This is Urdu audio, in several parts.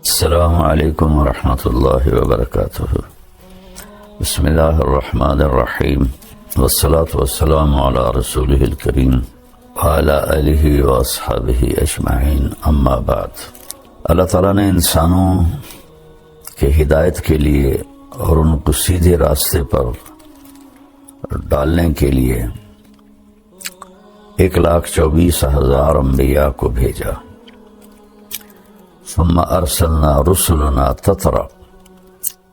السلام علیکم ورحمۃ اللہ وبرکاتہ۔ بسم اللہ الرحمن الرحیم، والصلاة والسلام علی رسولہ الکریم وعلی آلہ واصحابہ اجمعین، اما بعد۔ اللہ تعالیٰ نے انسانوں کے ہدایت کے لیے اور ان کو سیدھے راستے پر ڈالنے کے لیے 1,24,000 انبیاء کو بھیجا۔ ثم ارسلنا رسلنا تترا،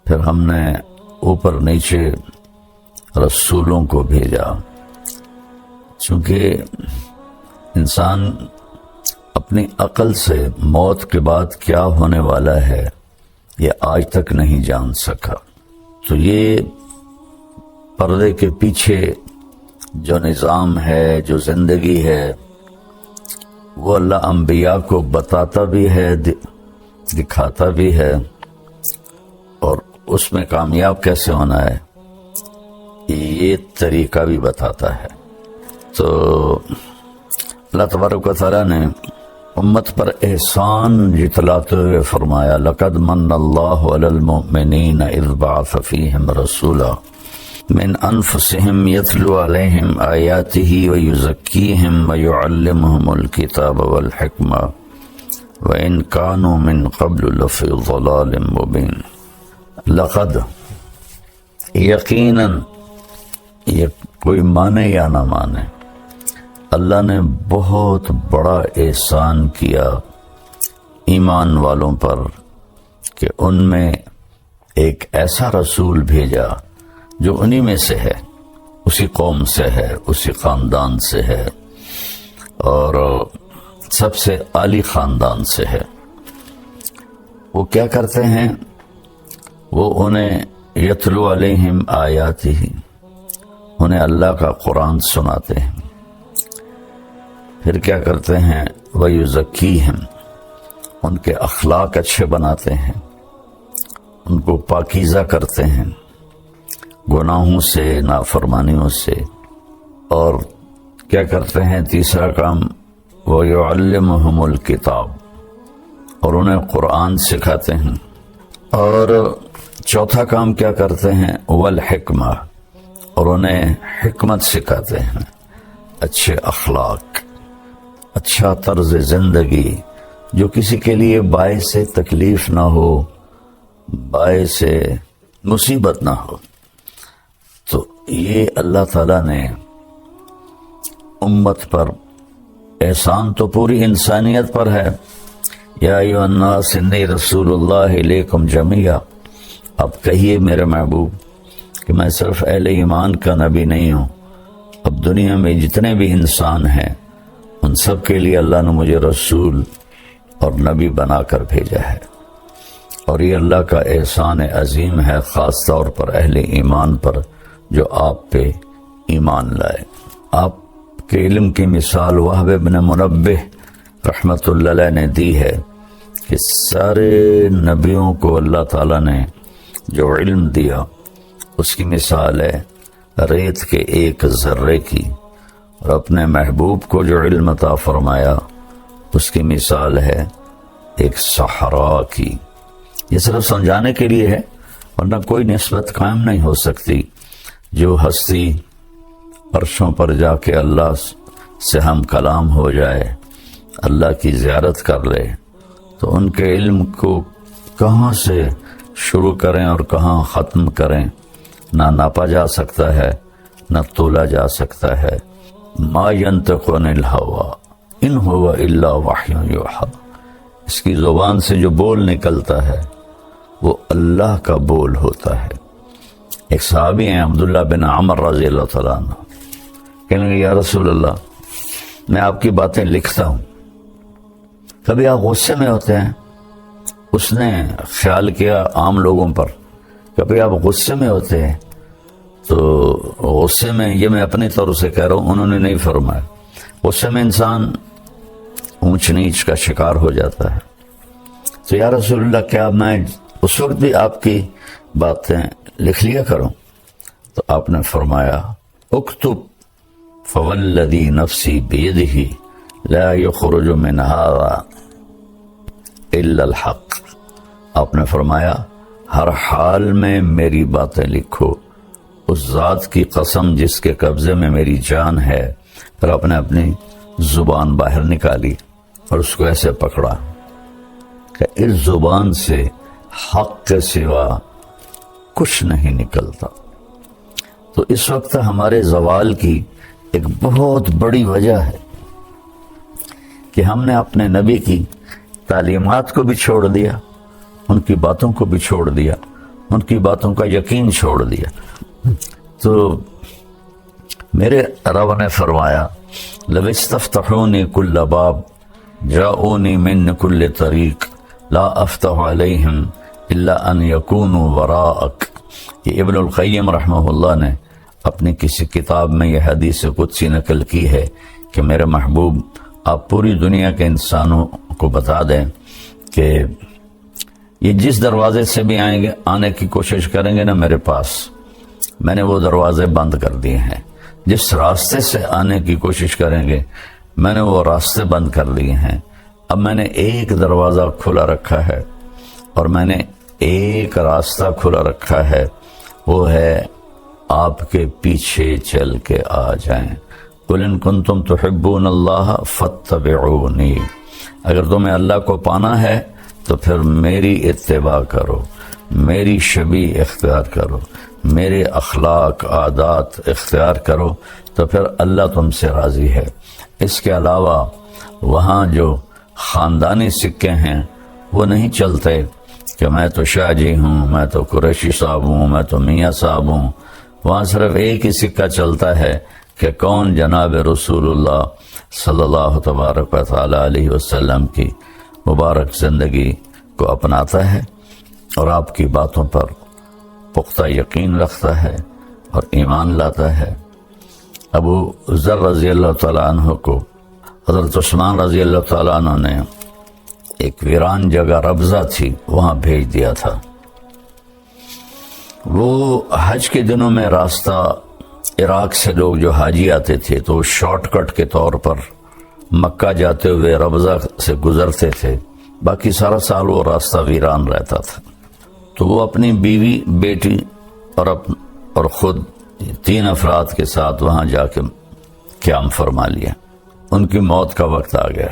پھر ہم نے اوپر نیچے رسولوں کو بھیجا، چونکہ انسان اپنی عقل سے موت کے بعد کیا ہونے والا ہے یہ آج تک نہیں جان سکا۔ تو یہ پردے کے پیچھے جو نظام ہے، جو زندگی ہے، وہ اللہ انبیاء کو بتاتا بھی ہے، دکھاتا بھی ہے، اور اس میں کامیاب کیسے ہونا ہے یہ طریقہ بھی بتاتا ہے۔ تو اللہ تبارک و تعالیٰ نے امت پر احسان جتلاتے ہوئے فرمایا، لقد من اللہ علی المؤمنین اذ بعث فیہم رسولا من انفسهم يتلو عليهم آیاته ويزكيهم ويعلمهم الكتاب والحکمہ وإن كانوا من قبل لفی ضلال مبین۔ لقد، یقیناً، یہ کوئی مانے یا نہ مانے، اللہ نے بہت بڑا احسان کیا ایمان والوں پر کہ ان میں ایک ایسا رسول بھیجا جو انہی میں سے ہے، اسی قوم سے ہے، اسی خاندان سے ہے، اور سب سے عالی خاندان سے ہے۔ وہ کیا کرتے ہیں؟ وہ انہیں یتلو علیہم آیاتہ، انہیں اللہ کا قرآن سناتے ہیں، پھر کیا کرتے ہیں؟ وَيُزَكِّيهِمْ، ان کے اخلاق اچھے بناتے ہیں، ان کو پاکیزہ کرتے ہیں گناہوں سے، نافرمانیوں سے، اور کیا کرتے ہیں؟ تیسرا کام وَيُعَلِّمُهُمُ الْكِتَابَ، اور انہیں قرآن سکھاتے ہیں، اور چوتھا کام کیا کرتے ہیں؟ وَالْحِکْمَةِ، اور انہیں حکمت سکھاتے ہیں، اچھے اخلاق، اچھا طرز زندگی جو کسی کے لیے باعث تکلیف نہ ہو، باعث مصیبت نہ ہو۔ تو یہ اللہ تعالیٰ نے امت پر احسان تو پوری انسانیت پر ہے۔ یا ایھا الناس انی رسول اللہ الیکم جمیعا، اب کہیے میرے محبوب کہ میں صرف اہل ایمان کا نبی نہیں ہوں، اب دنیا میں جتنے بھی انسان ہیں ان سب کے لیے اللہ نے مجھے رسول اور نبی بنا کر بھیجا ہے، اور یہ اللہ کا احسان عظیم ہے، خاص طور پر اہل ایمان پر جو آپ پہ ایمان لائے۔ آپ کے علم کی مثال وہب بن منبہ رحمت اللہ علیہ نے دی ہے کہ سارے نبیوں کو اللہ تعالیٰ نے جو علم دیا اس کی مثال ہے ریت کے ایک ذرے کی، اور اپنے محبوب کو جو علم عطا فرمایا اس کی مثال ہے ایک صحرا کی۔ یہ صرف سمجھانے کے لیے ہے، ورنہ کوئی نسبت قائم نہیں ہو سکتی۔ جو ہستی عرشوں پر جا کے اللہ سے ہم کلام ہو جائے، اللہ کی زیارت کر لے، تو ان کے علم کو کہاں سے شروع کریں اور کہاں ختم کریں نہ ناپا جا سکتا ہے، نہ تولا جا سکتا ہے۔ ما ینطق عن الہویٰ ان ہوا الا وحی یوحیٰ، اس کی زبان سے جو بول نکلتا ہے وہ اللہ کا بول ہوتا ہے۔ ایک صحابی ہیں عبداللہ بن عمر رضی اللہ تعالیٰ عنہ، کہنے لگے یا رسول اللہ میں آپ کی باتیں لکھتا ہوں، کبھی آپ غصے میں ہوتے ہیں؟ اس نے خیال کیا عام لوگوں پر، کبھی آپ غصے میں ہوتے ہیں؟ تو غصے میں، یہ میں اپنی طور سے کہہ رہا ہوں، انہوں نے نہیں فرمایا، غصے میں انسان اونچ نیچ کا شکار ہو جاتا ہے۔ تو یا رسول اللہ کیا میں اس وقت بھی آپ کی باتیں لکھ لیا کروں؟ تو آپ نے فرمایا اکتب فوالذی نفسی بیدہ لا یخرج من ھذا الا الحق، آپ نے فرمایا ہر حال میں میری باتیں لکھو، اس ذات کی قسم جس کے قبضے میں میری جان ہے۔ پھر آپ نے اپنی زبان باہر نکالی اور اس کو ایسے پکڑا کہ اس زبان سے حق کے سوا کچھ نہیں نکلتا۔ تو اس وقت ہمارے زوال کی ایک بہت بڑی وجہ ہے کہ ہم نے اپنے نبی کی تعلیمات کو بھی چھوڑ دیا، ان کی باتوں کو بھی چھوڑ دیا، ان کی باتوں کا یقین چھوڑ دیا۔ تو میرے رب نے فرمایا لو استفتحونی کل باب جاؤنی من کل طریق لا افتح علیہم الا ان یکونوا وراءک۔ یہ ابن القیم رحمہ اللہ نے اپنی کسی کتاب میں یہ حدیث قدسی نقل کی ہے کہ میرے محبوب آپ پوری دنیا کے انسانوں کو بتا دیں کہ یہ جس دروازے سے بھی آئیں گے، آنے کی کوشش کریں گے نا میرے پاس، میں نے وہ دروازے بند کر دیے ہیں۔ جس راستے سے آنے کی کوشش کریں گے، میں نے وہ راستے بند کر دیے ہیں۔ اب میں نے ایک دروازہ کھلا رکھا ہے اور میں نے ایک راستہ کھلا رکھا ہے، وہ ہے آپ کے پیچھے چل کے آ جائیں۔ قُلْ إِن كُنتُمْ تُحِبُّونَ اللَّهَ فَاتَّبِعُونِي، اگر تمہیں اللہ کو پانا ہے تو پھر میری اتباع کرو، میری شبیہ اختیار کرو، میرے اخلاق عادات اختیار کرو، تو پھر اللہ تم سے راضی ہے۔ اس کے علاوہ وہاں جو خاندانی سکے ہیں وہ نہیں چلتے کہ میں تو شاہ جی ہوں، میں تو قریشی صاحب ہوں، میں تو میاں صاحب ہوں۔ وہاں صرف ایک ہی سکہ چلتا ہے کہ کون جناب رسول اللہ صلی اللہ تبارک و تعالی علیہ وسلم کی مبارک زندگی کو اپناتا ہے اور آپ کی باتوں پر پختہ یقین رکھتا ہے اور ایمان لاتا ہے۔ ابو ذر رضی اللہ تعالیٰ عنہ کو حضرت عثمان رضی اللہ تعالیٰ عنہ نے ایک ویران جگہ ربضہ تھی، وہاں بھیج دیا تھا۔ وہ حج کے دنوں میں راستہ عراق سے لوگ جو حاجی آتے تھے تو شارٹ کٹ کے طور پر مکہ جاتے ہوئے ربضہ سے گزرتے تھے، باقی سارا سال وہ راستہ ویران رہتا تھا۔ تو وہ اپنی بیوی، بیٹی اور خود 3 افراد کے ساتھ وہاں جا کے قیام فرما لیا۔ ان کی موت کا وقت آ گیا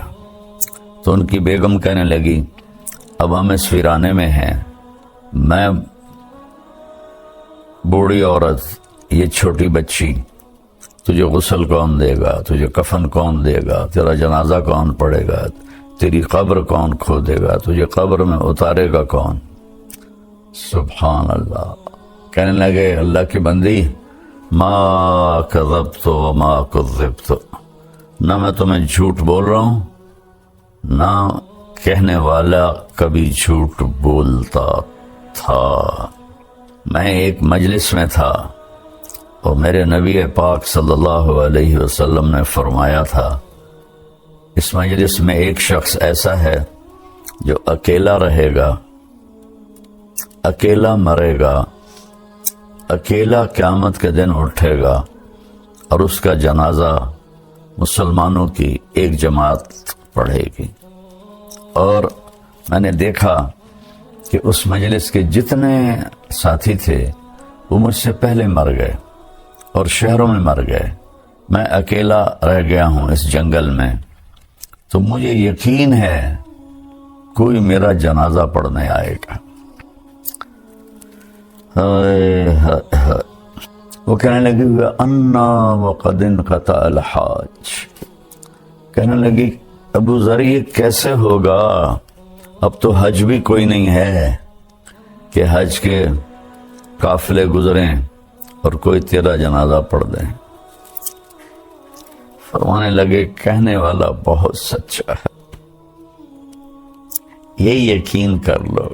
تو ان کی بیگم کہنے لگی اب ہم اس ویرانے میں ہیں، میں بوڑھی عورت، یہ چھوٹی بچی، تجھے غسل کون دے گا، تجھے کفن کون دے گا، تیرا جنازہ کون پڑے گا، تیری قبر کون کھودے گا، تجھے قبر میں اتارے گا کون؟ سبحان اللہ۔ کہنے لگے اللہ کی بندی، ما کذبت وما کذبت، نہ میں تمہیں جھوٹ بول رہا ہوں، نہ کہنے والا کبھی جھوٹ بولتا تھا۔ میں ایک مجلس میں تھا اور میرے نبی پاک صلی اللہ علیہ وسلم نے فرمایا تھا اس مجلس میں ایک شخص ایسا ہے جو اکیلا رہے گا، اکیلا مرے گا، اکیلا قیامت کے دن اٹھے گا اور اس کا جنازہ مسلمانوں کی ایک جماعت پڑھے گی۔ اور میں نے دیکھا کہ اس مجلس کے جتنے ساتھی تھے وہ مجھ سے پہلے مر گئے اور شہروں میں مر گئے، میں اکیلا رہ گیا ہوں اس جنگل میں، تو مجھے یقین ہے کوئی میرا جنازہ پڑھنے آئے گا۔ وہ کہنے لگی انا وقد انقطع الحاج، کہنے لگی ابو ذر یہ کیسے ہوگا، اب تو حج بھی کوئی نہیں ہے کہ حج کے قافلے گزریں اور کوئی تیرا جنازہ پڑھ دیں۔ فرمانے لگے کہنے والا بہت سچا ہے، یہ یقین کر لو۔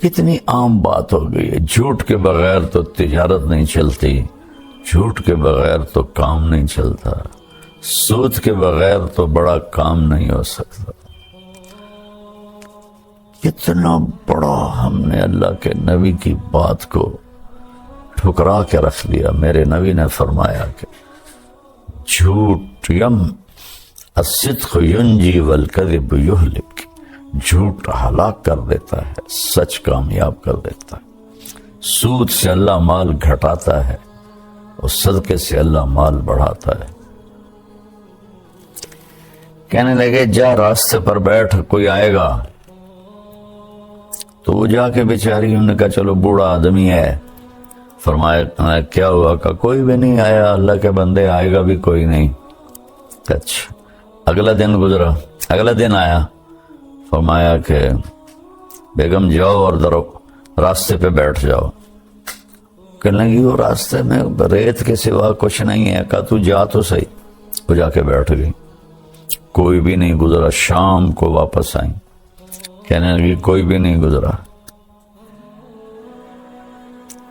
کتنی عام بات ہو گئی ہے، جھوٹ کے بغیر تو تجارت نہیں چلتی، جھوٹ کے بغیر تو کام نہیں چلتا، سود کے بغیر تو بڑا کام نہیں ہو سکتا۔ کتنا بڑا ہم نے اللہ کے نبی کی بات کو ٹھکرا کے رکھ دیا۔ میرے نبی نے فرمایا کہ جھوٹ الصدق ینجی والکذب یہلک، جھوٹ ہلاک کر دیتا ہے، سچ کامیاب کر دیتا ہے۔ سود سے اللہ مال گھٹاتا ہے اور صدقے سے اللہ مال بڑھاتا ہے۔ کہنے لگے جا راستے پر بیٹھ، کوئی آئے گا۔ تو وہ جا کے بیچاری، انہوں نے کہا چلو بوڑھا آدمی ہے۔ فرمایا کیا ہوا؟ کہ کوئی بھی نہیں آیا، اللہ کے بندے آئے گا بھی کوئی نہیں۔ اچھا، اگلا دن گزرا، اگلا دن آیا، فرمایا کہ بیگم جاؤ اور راستے پہ بیٹھ جاؤ۔ کہنے لگی وہ راستے میں ریت کے سوا کچھ نہیں ہے۔ کہا تو جا تو صحیح۔ وہ جا کے بیٹھ گئی، کوئی بھی نہیں گزرا۔ شام کو واپس آئیں، کہنے لگی کوئی بھی نہیں گزرا۔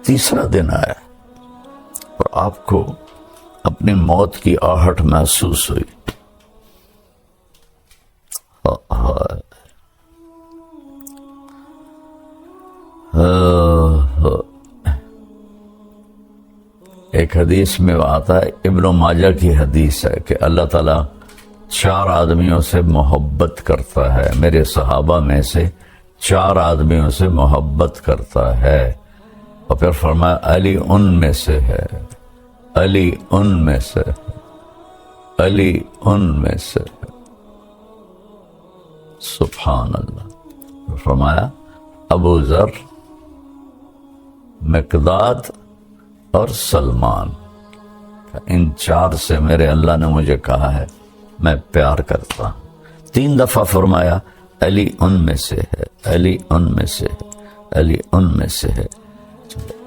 تیسرا دن آیا اور آپ کو اپنی موت کی آہٹ محسوس ہوئی۔ ایک حدیث میں آتا ہے، ابن ماجہ کی حدیث ہے کہ اللہ تعالیٰ 4 آدمیوں سے محبت کرتا ہے، میرے صحابہ میں سے 4 آدمیوں سے محبت کرتا ہے، اور پھر فرمایا علی ان میں سے ہے، علی ان میں سے ہے، علی ان میں سے ہے۔ سبحان اللہ۔ فرمایا ابو ذر، مقداد اور سلمان، ان 4 سے میرے اللہ نے مجھے کہا ہے میں پیار کرتا ہوں۔ 3 دفعہ فرمایا علی ان میں سے ہے، علی ان میں سے ہے، علی ان میں سے ہے۔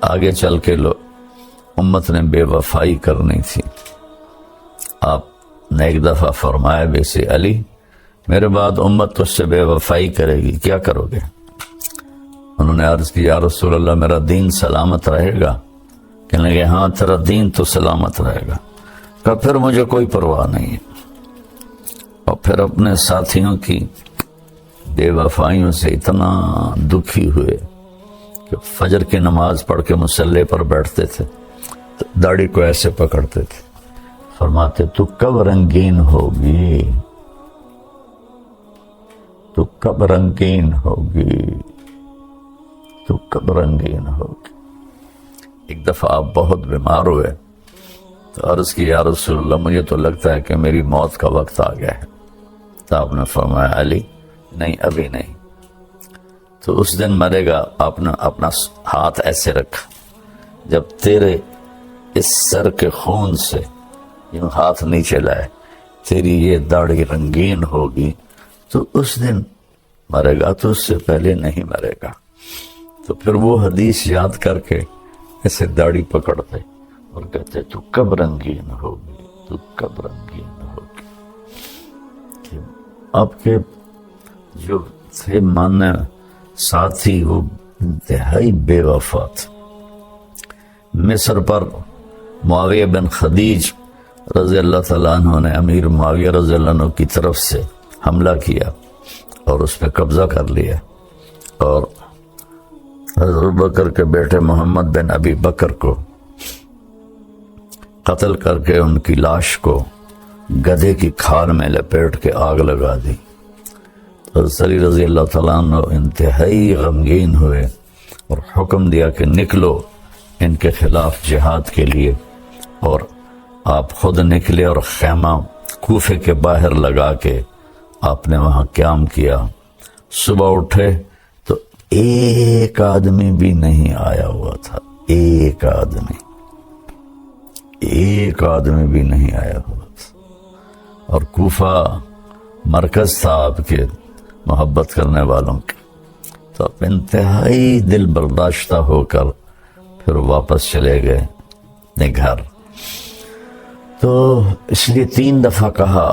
آگے چل کے امت نے بے وفائی کرنی تھی، آپ نے ایک دفعہ فرمایا بیسے علی میرے بعد امت تجھ سے بے وفائی کرے گی، کیا کرو گے؟ انہوں نے عرض کی یا رسول اللہ میرا دین سلامت رہے گا؟ کہنے لگے ہاں تیرا دین تو سلامت رہے گا۔ کہ پھر مجھے کوئی پرواہ نہیں ہے۔ اور پھر اپنے ساتھیوں کی بے وفائیوں سے اتنا دکھی ہوئے کہ فجر کی نماز پڑھ کے مصلی پر بیٹھتے تھے، داڑھی کو ایسے پکڑتے تھے، فرماتے تو کب رنگین ہوگی، تو کب رنگین ہوگی، تو کب رنگین ہوگی۔ ایک دفعہ آپ بہت بیمار ہوئے تو عرض کی یا رسول اللہ مجھے تو لگتا ہے کہ میری موت کا وقت آ گیا ہے۔ تو آپ نے فرمایا علی نہیں ابھی نہیں، تو اس دن مرے گا۔ آپ نے اپنا ہاتھ ایسے رکھا، جب تیرے اس سر کے خون سے یوں ہاتھ نیچے لائے تیری یہ داڑھی رنگین ہوگی تو اس دن مرے گا، تو اس سے پہلے نہیں مرے گا۔ تو پھر وہ حدیث یاد کر کے ایسے داڑھی پکڑتے اور کہتے تو کب رنگین ہوگی، تو کب رنگین ہوگی۔ کہ آپ کے جو تھے ماننے ساتھی وہ انتہائی بے وفا تھے۔ مصر پر معاویہ بن خدیج رضی اللہ تعالیٰ عنہ نے امیر معاویہ رضی اللہ عنہ کی طرف سے حملہ کیا اور اس پہ قبضہ کر لیا، اور حضرت بکر کے بیٹے محمد بن ابی بکر کو قتل کر کے ان کی لاش کو گدھے کی کھال میں لپیٹ کے آگ لگا دی۔ حضرت علی رضی اللہ تعالیٰ عنہ انتہائی غمگین ہوئے اور حکم دیا کہ نکلو ان کے خلاف جہاد کے لیے، اور آپ خود نکلے اور خیمہ کوفے کے باہر لگا کے آپ نے وہاں قیام کیا۔ صبح اٹھے تو ایک آدمی بھی نہیں آیا ہوا تھا، ایک آدمی بھی نہیں آیا ہوا تھا، اور کوفہ مرکز تھا آپ کے محبت کرنے والوں کے۔ تو آپ انتہائی دل برداشتہ ہو کر پھر واپس چلے گئے اپنے گھر۔ تو اس لیے 3 دفعہ کہا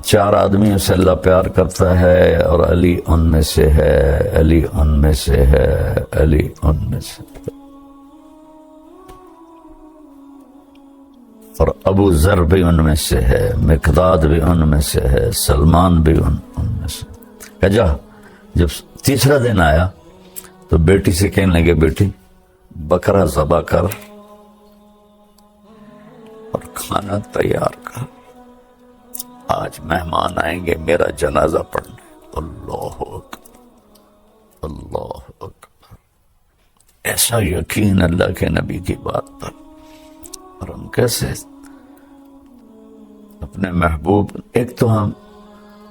4 آدمیوں سے اللہ پیار کرتا ہے، اور علی ان میں سے ہے، علی ان میں سے ہے، علی ان میں سے ہے۔ اور ابو ذر بھی ان میں سے ہے، مقداد بھی ان میں سے ہے، سلمان بھی ان میں سے ہے۔ جا جب تیسرا دن آیا تو بیٹی سے کہنے لگے بیٹی بکرا ذبح کر اور کھانا تیار کر، آج مہمان آئیں گے میرا جنازہ پڑھنے۔ اللہ اکبر۔ ایسا یقین اللہ کے نبی کی بات پر، اور ہم کیسے اپنے محبوب، ایک تو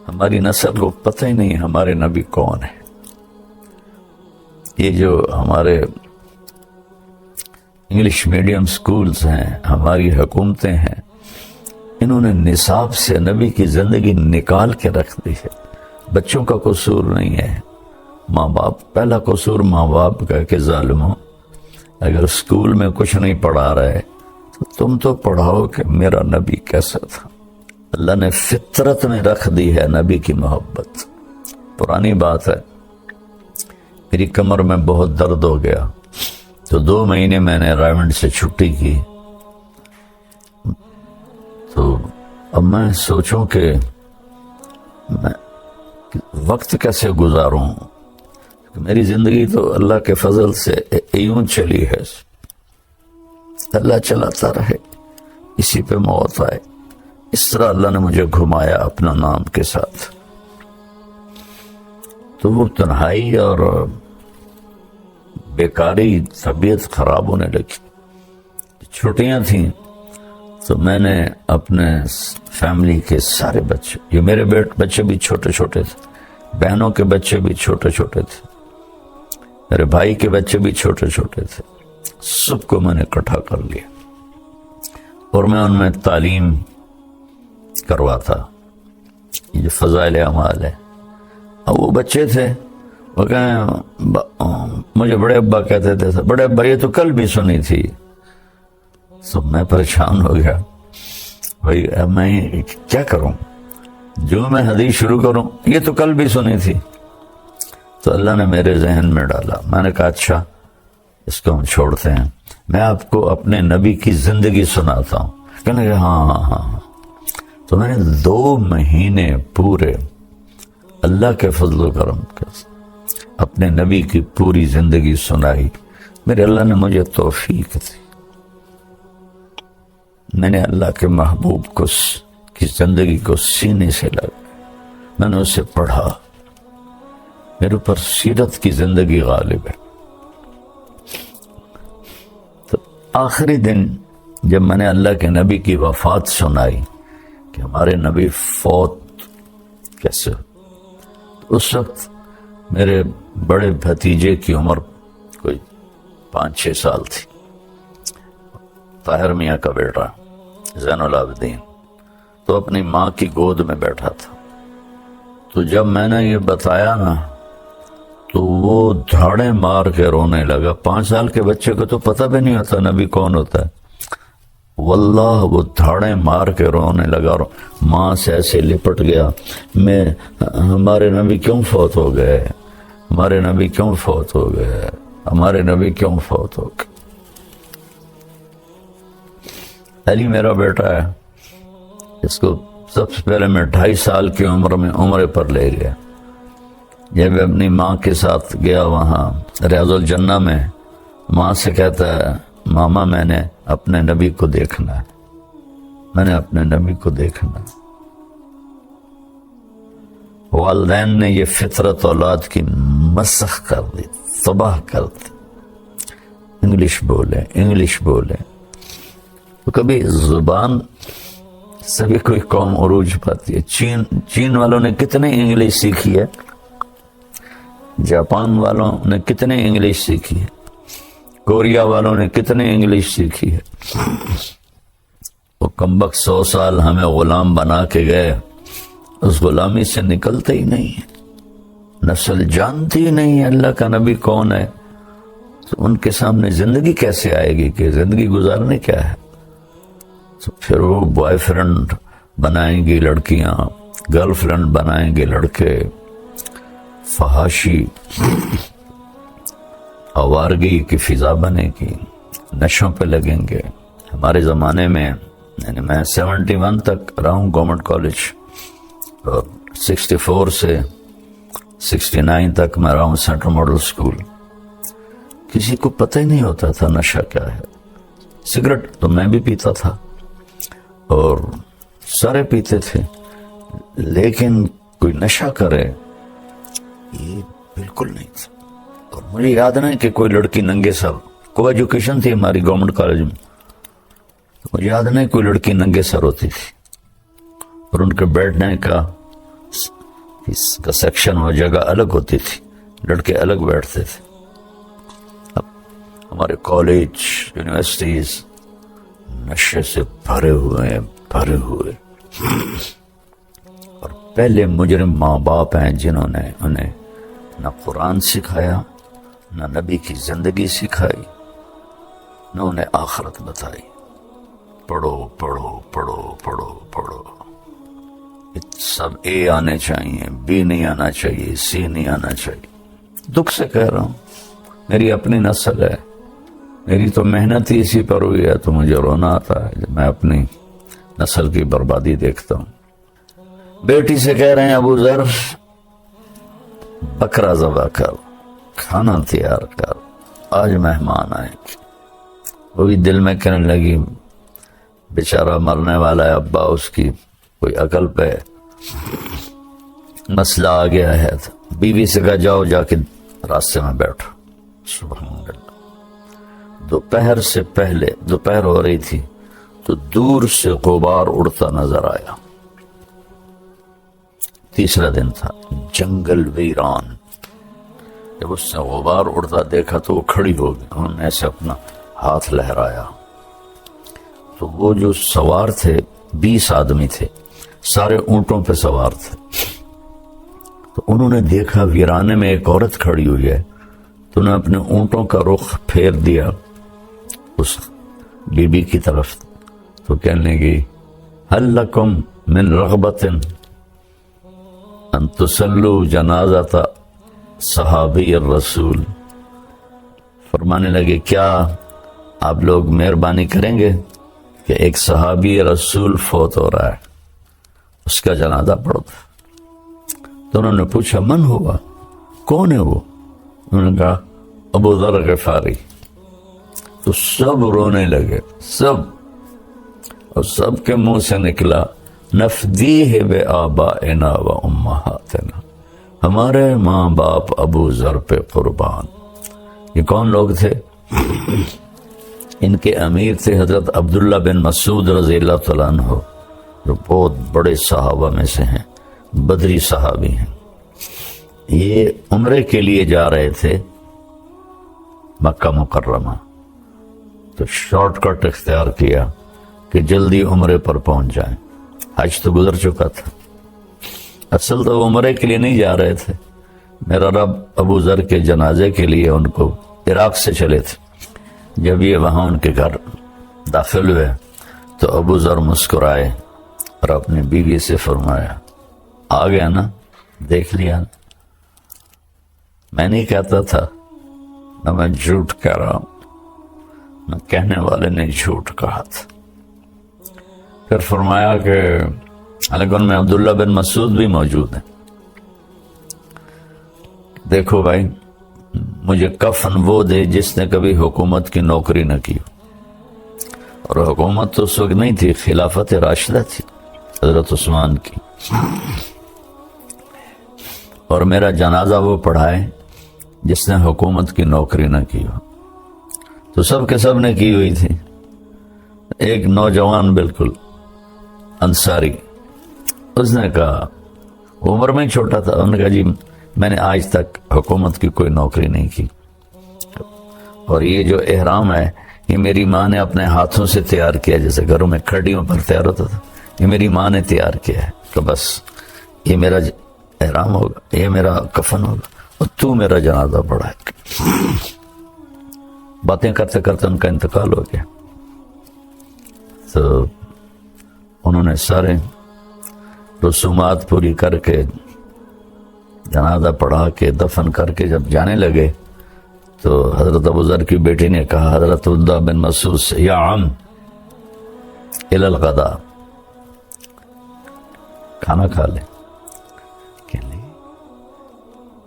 ہماری نسل کو پتہ ہی نہیں ہمارے نبی کون ہے. یہ جو ہمارے انگلش میڈیم سکولز ہیں، ہماری حکومتیں ہیں، انہوں نے نصاب سے نبی کی زندگی نکال کے رکھ دی ہے. بچوں کا قصور نہیں ہے، ماں باپ، پہلا قصور ماں باپ کا کہ ظالموں، اگر اسکول میں کچھ نہیں پڑھا رہے تو تم تو پڑھاؤ کہ میرا نبی کیسا تھا. اللہ نے فطرت میں رکھ دی ہے نبی کی محبت. پرانی بات ہے، میری کمر میں بہت درد ہو گیا تو 2 مہینے میں نے رائمنڈ سے چھٹی کی. تو اب میں سوچوں کہ میں وقت کیسے گزاروں. میری زندگی تو اللہ کے فضل سے یوں چلی ہے، اللہ چلاتا رہے، اسی پہ موت آئے. اس طرح اللہ نے مجھے گھمایا اپنا نام کے ساتھ. تو وہ تنہائی اور بیکاری، طبیعت خراب ہونے لگی. چھٹیاں تھیں تو میں نے اپنے فیملی کے سارے بچے، یہ میرے بچے بھی چھوٹے چھوٹے تھے، بہنوں کے بچے بھی چھوٹے چھوٹے تھے، میرے بھائی کے بچے بھی چھوٹے چھوٹے تھے، سب کو میں نے اکٹھا کر لیا اور میں ان میں تعلیم کرواتا. یہ جو فضائل اعمال ہے. اب وہ بچے تھے، وہ کہیں مجھے بڑے ابا کہتے تھے، بڑے ابا یہ تو کل بھی سنی تھی. تو میں پریشان ہو گیا، بھائی میں کیا کروں، جو میں حدیث شروع کروں یہ تو کل بھی سنی تھی. تو اللہ نے میرے ذہن میں ڈالا. میں نے کہا اچھا اس کو ہم چھوڑتے ہیں، میں آپ کو اپنے نبی کی زندگی سناتا ہوں. کہنے لگے ہاں. تو میں نے 2 مہینے پورے اللہ کے فضل و کرم کے اپنے نبی کی پوری زندگی سنائی. میرے اللہ نے مجھے توفیق دی، میں نے اللہ کے محبوب کی زندگی کو سینے سے لگا، میں نے اسے پڑھا. میرے اوپر سیرت کی زندگی غالب ہے. تو آخری دن جب میں نے اللہ کے نبی کی وفات سنائی کہ ہمارے نبی فوت کیسے، اس وقت میرے بڑے بھتیجے کی عمر کوئی 5-6 سال تھی، طاہر میاں کا بیٹا زین العابدین. تو اپنی ماں کی گود میں بیٹھا تھا. تو جب میں نے یہ بتایا نا تو وہ دھاڑے مار کے رونے لگا. 5 سال کے بچے کو تو پتہ بھی نہیں ہوتا نبی کون ہوتا ہے. واللہ وہ دھاڑے مار کے رونے لگا اور ماں سے ایسے لپٹ گیا. ہمارے نبی کیوں فوت ہو گئے، ہمارے نبی کیوں فوت ہو گئے، ہمارے نبی کیوں فوت ہو گئے. علی میرا بیٹا ہے، اس کو سب سے پہلے میں 2.5 سال کی عمر میں عمرے پر لے گیا. جب میں اپنی ماں کے ساتھ گیا وہاں ریاض الجنہ میں، ماں سے کہتا ہے ماما میں نے اپنے نبی کو دیکھنا ہے، میں نے اپنے نبی کو دیکھنا. والدین نے یہ فطرت اولاد کی مسخ کر دی، تباہ کر دی. انگلش بولے. تو کبھی زبان سے بھی کوئی قوم عروج پاتی ہے. چین والوں نے کتنے انگلش سیکھی ہے، جاپان والوں نے کتنے انگلش سیکھی ہے، کوریا والوں نے کتنے انگلش سیکھی ہے. وہ کمبخت 100 سال ہمیں غلام بنا کے گئے، اس غلامی سے نکلتے ہی نہیں ہے. نسل جانتی ہی نہیں ہے اللہ کا نبی کون ہے. تو ان کے سامنے زندگی کیسے آئے گی کہ زندگی گزارنے کیا ہے. تو پھر وہ بوائے فرینڈ بنائیں گی لڑکیاں، گرل فرینڈ بنائیں گے لڑکے، فحاشی آوارگی کی فضا بنے گی، نشوں پہ لگیں گے. ہمارے زمانے میں یعنی میں 71 تک رہا ہوں گورنمنٹ کالج، اور 64 سے 69 تک میں رہا ہوں سینٹرل ماڈل سکول. کسی کو پتہ ہی نہیں ہوتا تھا نشہ کیا ہے. سگریٹ تو میں بھی پیتا تھا اور سارے پیتے تھے، لیکن کوئی نشہ کرے یہ بالکل نہیں تھا. اور مجھے یاد نہیں کہ کوئی لڑکی ننگے سر، کو ایجوکیشن تھی ہماری گورنمنٹ کالج میں، مجھے یاد نہیں کوئی لڑکی ننگے سر ہوتی تھی، اور ان کے بیٹھنے کا سیکشن اور جگہ الگ ہوتی تھی، لڑکے الگ بیٹھتے تھے۔ اب ہمارے کالج یونیورسٹیز نشے سے بھرے ہوئے اور پہلے مجرم ماں باپ ہیں جنہوں نے انہیں نہ قرآن سکھایا، نہ نبی کی زندگی سکھائی، نہ انہیں آخرت بتائی۔ پڑھو پڑھو پڑھو پڑھو پڑھو، سب اے آنے چاہیے، بی نہیں آنا چاہیے، سی نہیں آنا چاہیے۔ دکھ سے کہہ رہا ہوں، میری اپنی نسل ہے، میری تو محنت ہی اسی پر ہوئی ہے، تو مجھے رونا آتا ہے جب میں اپنی نسل کی بربادی دیکھتا ہوں۔ بیٹی سے کہہ رہے ہیں ابو ذر بکرا ذبح کر، کھانا تیار کر، آج مہمان آئیں گے۔ وہ بھی دل میں کہنے لگی بیچارہ مرنے والا ہے ابا، اس کی کوئی عقل پہ مسئلہ آ گیا ہے۔ بیوی سے کہا جاؤ جا کے راستے میں بیٹھو۔ سبحان اللہ۔ دوپہر سے پہلے، دوپہر ہو رہی تھی تو دور سے غبار اڑتا نظر آیا۔ تیسرا دن تھا، جنگل ویران۔ جب اس نے غبار اڑتا دیکھا تو وہ کھڑی ہو گئی، انہوں نے ایسے اپنا ہاتھ لہرایا تو وہ جو سوار تھے 20 آدمی تھے، سارے اونٹوں پہ سوار تھے، تو انہوں نے دیکھا ویرانے میں ایک عورت کھڑی ہوئی ہے، تو انہوں نے اپنے اونٹوں کا رخ پھیر دیا اس بی بی کی طرف، تو کہنے لگی هل لکم من رغبت ان تسلوا جنازۃ صحابی الرسول، فرمانے لگے کیا آپ لوگ مہربانی کریں گے کہ ایک صحابی رسول فوت ہو رہا ہے، اس کا جنازہ پڑھو۔ تو انہوں نے پوچھا من ہوا، کون ہے وہ؟ انہوں نے کہا ابو ذر غفاری۔ تو سب رونے لگے، سب، اور سب کے منہ سے نکلا نفدیہ بآبائنا و امہاتنا، ہمارے ماں باپ ابو ذر پہ قربان۔ یہ کون لوگ تھے؟ ان کے امیر تھے حضرت عبداللہ بن مسعود رضی اللہ تعالیٰ عنہ، جو بہت بڑے صحابہ میں سے ہیں، بدری صحابی ہیں۔ یہ عمرے کے لیے جا رہے تھے مکہ مکرمہ، تو شارٹ کٹ اختیار کیا کہ جلدی عمرے پر پہنچ جائیں، حج تو گزر چکا تھا۔ اصل تو عمرے کے لیے نہیں جا رہے تھے، میرا رب ابو ذر کے جنازے کے لیے ان کو عراق سے چلے تھے۔ جب یہ وہاں ان کے گھر داخل ہوئے تو ابو ذر مسکرائے اور اپنی بیوی سے فرمایا آ گیا نا، دیکھ لیا نا، میں نہیں کہتا تھا، نہ میں جھوٹ کہہ رہا ہوں، نہ کہنے والے نے جھوٹ کہا تھا۔ پھر فرمایا کہ حالانکہ ان میں عبداللہ بن مسعود بھی موجود ہیں، دیکھو بھائی مجھے کفن وہ دے جس نے کبھی حکومت کی نوکری نہ کی، اور حکومت تو اس وقت نہیں تھی، خلافت راشدہ تھی حضرت عثمان کی، اور میرا جنازہ وہ پڑھائے جس نے حکومت کی نوکری نہ کی ہو۔ تو سب کے سب نے کی ہوئی تھی۔ ایک نوجوان بالکل انصاری، اس نے کہا، عمر میں چھوٹا تھا، انہوں نے کہا جی میں نے آج تک حکومت کی کوئی نوکری نہیں کی، اور یہ جو احرام ہے یہ میری ماں نے اپنے ہاتھوں سے تیار کیا، جیسے گھروں میں کھڑیوں پر تیار ہوتا تھا، یہ میری ماں نے تیار کیا ہے، تو بس یہ میرا احرام ہوگا، یہ میرا کفن ہوگا، اور تو میرا جنازہ پڑھا ہے۔ باتیں کرتے کرتے ان کا انتقال ہو گیا، تو انہوں نے سارے رسومات پوری کر کے جنازہ پڑھا کے دفن کر کے جب جانے لگے تو حضرت ابو ذر کی بیٹی نے کہا حضرت عبداللہ بن مسعود سے، یا عم الی الغداء، کھانا کھا لے۔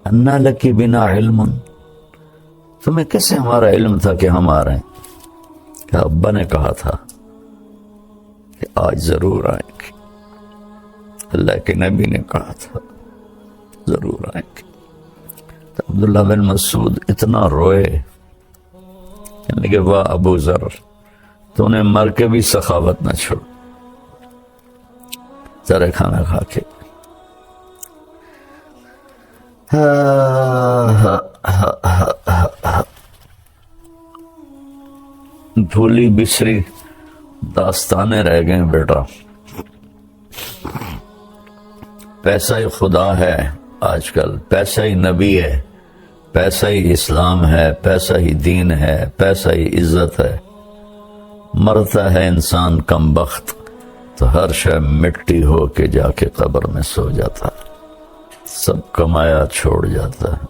انا لکی بنا علم، تمہیں کیسے ہمارا علم تھا کہ ہم آ رہے ہیں؟ کہ ابا نے کہا تھا کہ آج ضرور آئیں گے، اللہ کے نبی نے کہا تھا ضرور آئیں گے۔ تو عبداللہ بن مسعود اتنا روئے، کہنے کہ واہ ابو ذر، تو نے مر کے بھی سخاوت نہ چھوڑ، ذرا کھانا کھا کے۔ بھولی بسری داستانیں رہ گئے بیٹا، پیسہ ہی خدا ہے آج کل، پیسہ ہی نبی ہے، پیسہ ہی اسلام ہے، پیسہ ہی دین ہے، پیسہ ہی عزت ہے۔ مرتا ہے انسان کم بخت تو ہر شے مٹی ہو کے جا کے قبر میں سو جاتا ہے، سب کمایا چھوڑ جاتا ہے۔